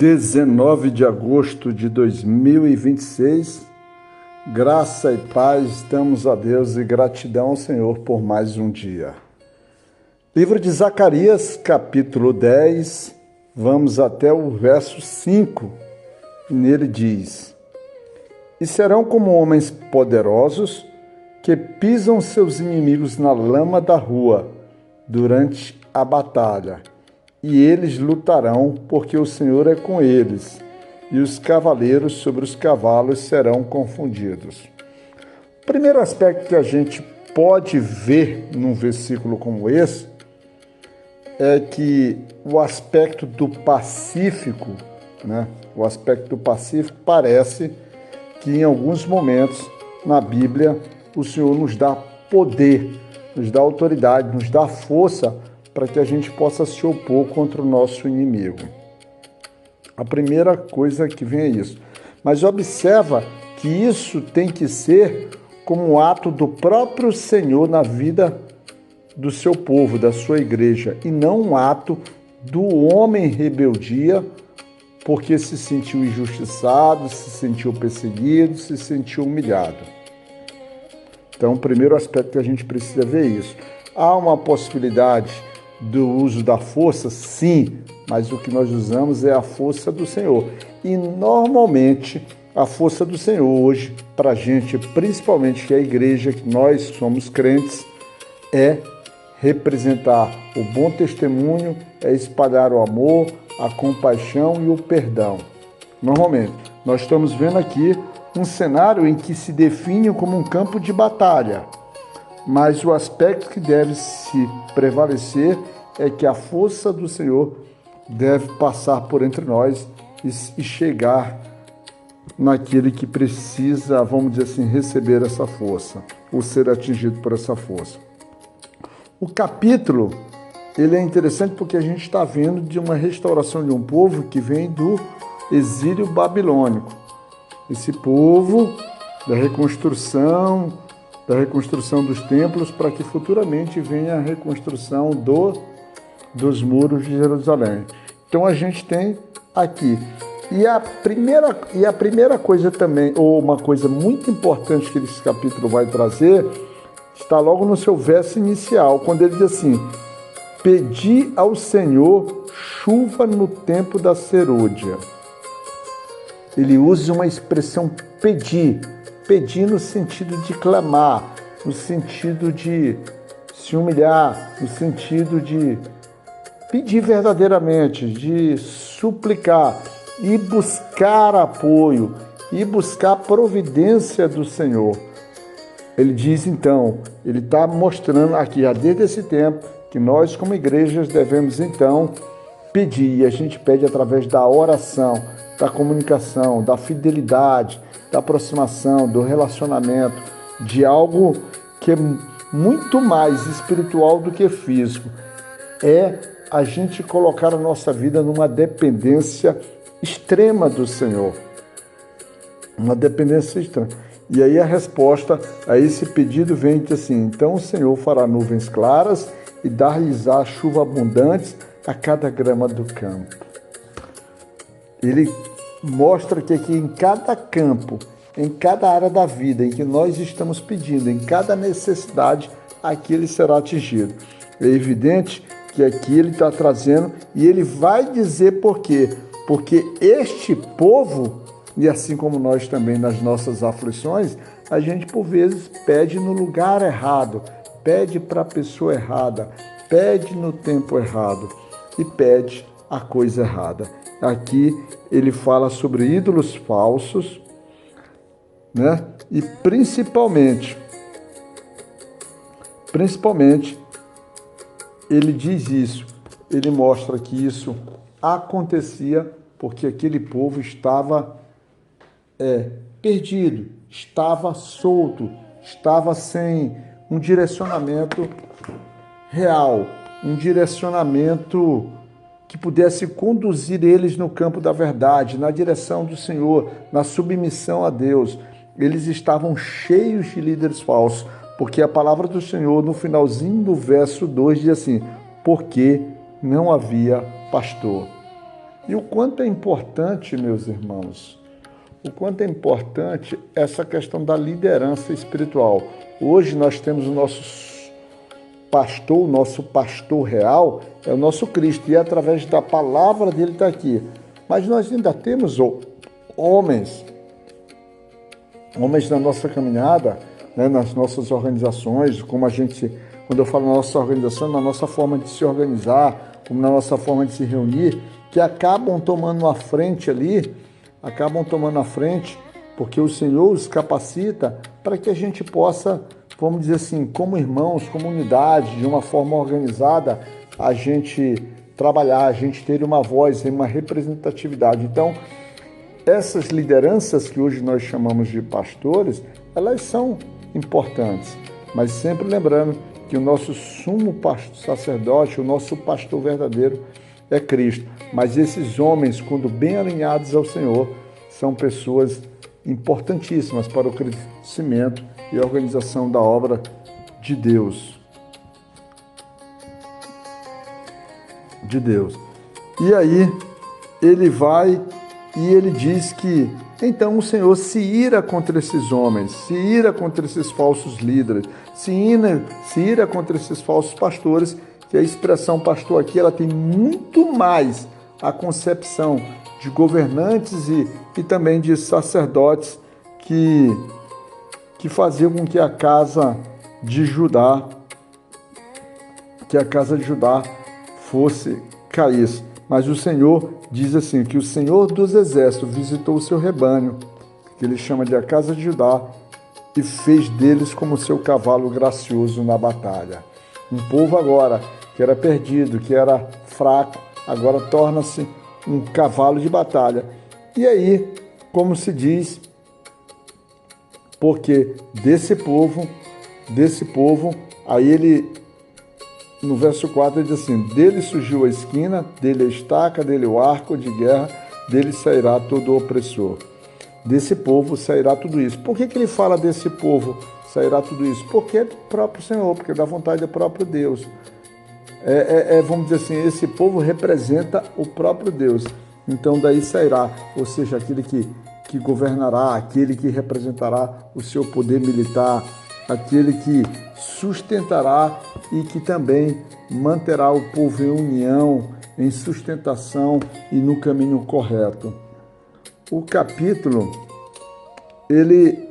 19 de agosto de 2026, graça e paz damos a Deus e gratidão ao Senhor por mais um dia. Livro de Zacarias, capítulo 10, vamos até o verso 5, e nele diz: E serão como homens poderosos que pisam seus inimigos na lama da rua durante a batalha. E eles lutarão, porque o Senhor é com eles, e os cavaleiros sobre os cavalos serão confundidos. O primeiro aspecto que a gente pode ver num versículo como esse é que o aspecto do pacífico, O aspecto do pacífico parece que em alguns momentos na Bíblia o Senhor nos dá poder, nos dá autoridade, nos dá força para que a gente possa se opor contra o nosso inimigo. A primeira coisa que vem é isso. Mas observa que isso tem que ser como um ato do próprio Senhor na vida do seu povo, da sua igreja, e não um ato do homem rebeldia, porque se sentiu injustiçado, se sentiu perseguido, se sentiu humilhado. Então, o primeiro aspecto que a gente precisa ver é isso. Há uma possibilidade do uso da força? Sim, mas o que nós usamos é a força do Senhor. E normalmente a força do Senhor hoje, para a gente, principalmente que é a igreja, que nós somos crentes, é representar o bom testemunho, é espalhar o amor, a compaixão e o perdão. Normalmente, nós estamos vendo aqui um cenário em que se define como um campo de batalha. Mas o aspecto que deve se prevalecer é que a força do Senhor deve passar por entre nós e chegar naquele que precisa, vamos dizer assim, receber essa força, ou ser atingido por essa força. O capítulo, ele é interessante porque a gente está vendo de uma restauração de um povo que vem do exílio babilônico. Esse povo da reconstrução dos templos, para que futuramente venha a reconstrução dos muros de Jerusalém. Então a gente tem aqui. E a primeira coisa também, ou uma coisa muito importante que esse capítulo vai trazer, está logo no seu verso inicial, quando ele diz assim: Pedi ao Senhor chuva no tempo da serôdia. Ele usa uma expressão pedir no sentido de clamar, no sentido de se humilhar, no sentido de pedir verdadeiramente, de suplicar e buscar apoio e buscar providência do Senhor. Ele diz então, ele está mostrando aqui, desde esse tempo, que nós como igrejas devemos então pedir, e a gente pede através da oração, da comunicação, da fidelidade, da aproximação, do relacionamento, de algo que é muito mais espiritual do que físico. É a gente colocar a nossa vida numa dependência extrema do Senhor. Uma dependência extrema. E aí a resposta a esse pedido vem assim: então o Senhor fará nuvens claras e dar-lhes-á chuva abundante a cada grama do campo. Ele mostra que aqui em cada campo, em cada área da vida em que nós estamos pedindo, em cada necessidade, aquele será atingido. É evidente que aqui ele está trazendo, e ele vai dizer por quê. Porque este povo, e assim como nós também nas nossas aflições, a gente por vezes pede no lugar errado, pede para a pessoa errada, pede no tempo errado e pede a coisa errada. Aqui ele fala sobre ídolos falsos, E principalmente, ele diz isso, ele mostra que isso acontecia porque aquele povo estava perdido, estava solto, estava sem um direcionamento real, um direcionamento que pudesse conduzir eles no campo da verdade, na direção do Senhor, na submissão a Deus. Eles estavam cheios de líderes falsos, porque a palavra do Senhor, no finalzinho do verso 2, diz assim: porque não havia pastor. E o quanto é importante, meus irmãos, o quanto é importante essa questão da liderança espiritual. Hoje nós temos o nosso pastor real é o nosso Cristo, e através da palavra dele está aqui. Mas nós ainda temos homens na nossa caminhada, né, nas nossas organizações, quando eu falo na nossa organização, na nossa forma de se organizar, como na nossa forma de se reunir, que acabam tomando a frente, porque o Senhor os capacita para que a gente possa, vamos dizer assim, como irmãos, como unidade, de uma forma organizada, a gente trabalhar, a gente ter uma voz, uma representatividade. Então, essas lideranças que hoje nós chamamos de pastores, elas são importantes, mas sempre lembrando que o nosso sumo sacerdote, o nosso pastor verdadeiro é Cristo. Mas esses homens, quando bem alinhados ao Senhor, são pessoas importantíssimas para o crescimento e a organização da obra de Deus. E aí, ele vai e ele diz que, então, o Senhor se ira contra esses homens, se ira contra esses falsos líderes, se ira contra esses falsos pastores, que a expressão pastor aqui, ela tem muito mais a concepção de governantes e também de sacerdotes que faziam com que a casa de Judá fosse caísse. Mas o Senhor diz assim, que o Senhor dos Exércitos visitou o seu rebanho, que ele chama de a casa de Judá, e fez deles como seu cavalo gracioso na batalha. Um povo agora que era perdido, que era fraco, agora torna-se um cavalo de batalha. E aí, como se diz, porque desse povo, aí ele, no verso 4, ele diz assim, dele surgiu a esquina, dele a estaca, dele o arco de guerra, dele sairá todo o opressor. Desse povo sairá tudo isso. Por que ele fala desse povo sairá tudo isso? Porque é do próprio Senhor, porque da vontade do próprio Deus. Vamos dizer assim, esse povo representa o próprio Deus. Então daí sairá, ou seja, aquele que governará, aquele que representará o seu poder militar, aquele que sustentará e que também manterá o povo em união, em sustentação e no caminho correto. O capítulo, ele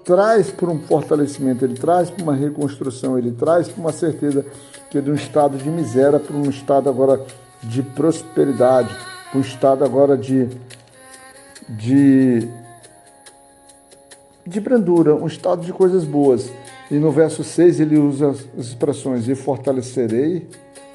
traz para um fortalecimento, ele traz para uma reconstrução, ele traz para uma certeza que é de um estado de miséria para um estado agora de prosperidade, para um estado agora de brandura, um estado de coisas boas. E no verso 6 ele usa as expressões, e fortalecerei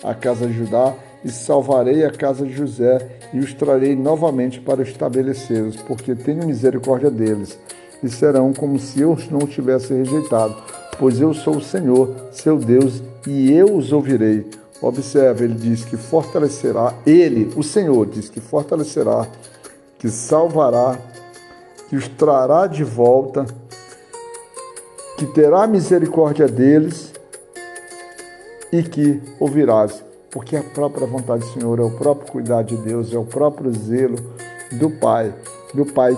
a casa de Judá, e salvarei a casa de José, e os trarei novamente para estabelecê-los, porque tenho misericórdia deles, e serão como se eu não os tivesse rejeitado, pois eu sou o Senhor, seu Deus, e eu os ouvirei. Observe, ele diz que fortalecerá, ele, o Senhor, diz que fortalecerá, que salvará, que os trará de volta, que terá misericórdia deles e que ouvirás. Porque a própria vontade do Senhor é o próprio cuidar de Deus, é o próprio zelo do Pai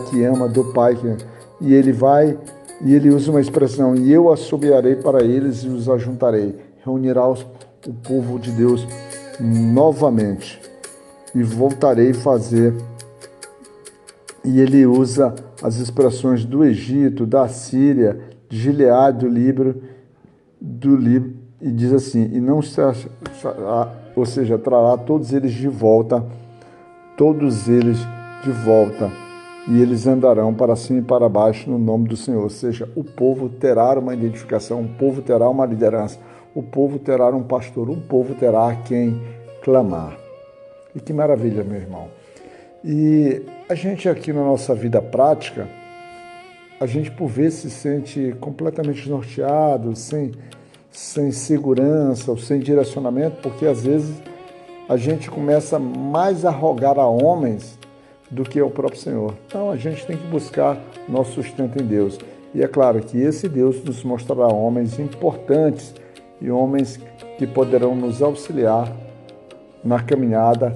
que ama, do Pai que ama. E ele vai, e ele usa uma expressão, e eu assobiarei para eles e os ajuntarei. Reunirá o povo de Deus novamente e voltarei a fazer. E ele usa as expressões do Egito, da Síria, de Gileade, do Líbano, e diz assim, e não se ou seja, trará todos eles de volta, e eles andarão para cima e para baixo no nome do Senhor. Ou seja, o povo terá uma identificação, o povo terá uma liderança, o povo terá um pastor, o povo terá a quem clamar. E que maravilha, meu irmão. E a gente aqui na nossa vida prática, a gente por vezes se sente completamente desnorteado, sem segurança ou sem direcionamento, porque às vezes a gente começa mais a rogar a homens do que ao próprio Senhor. Então a gente tem que buscar nosso sustento em Deus. E é claro que esse Deus nos mostrará homens importantes e homens que poderão nos auxiliar na caminhada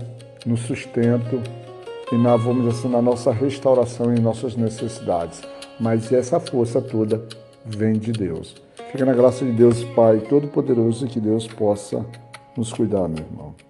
no sustento e vamos dizer assim, na nossa restauração e nossas necessidades. Mas essa força toda vem de Deus. Fica na graça de Deus, Pai Todo-Poderoso, e que Deus possa nos cuidar, meu irmão.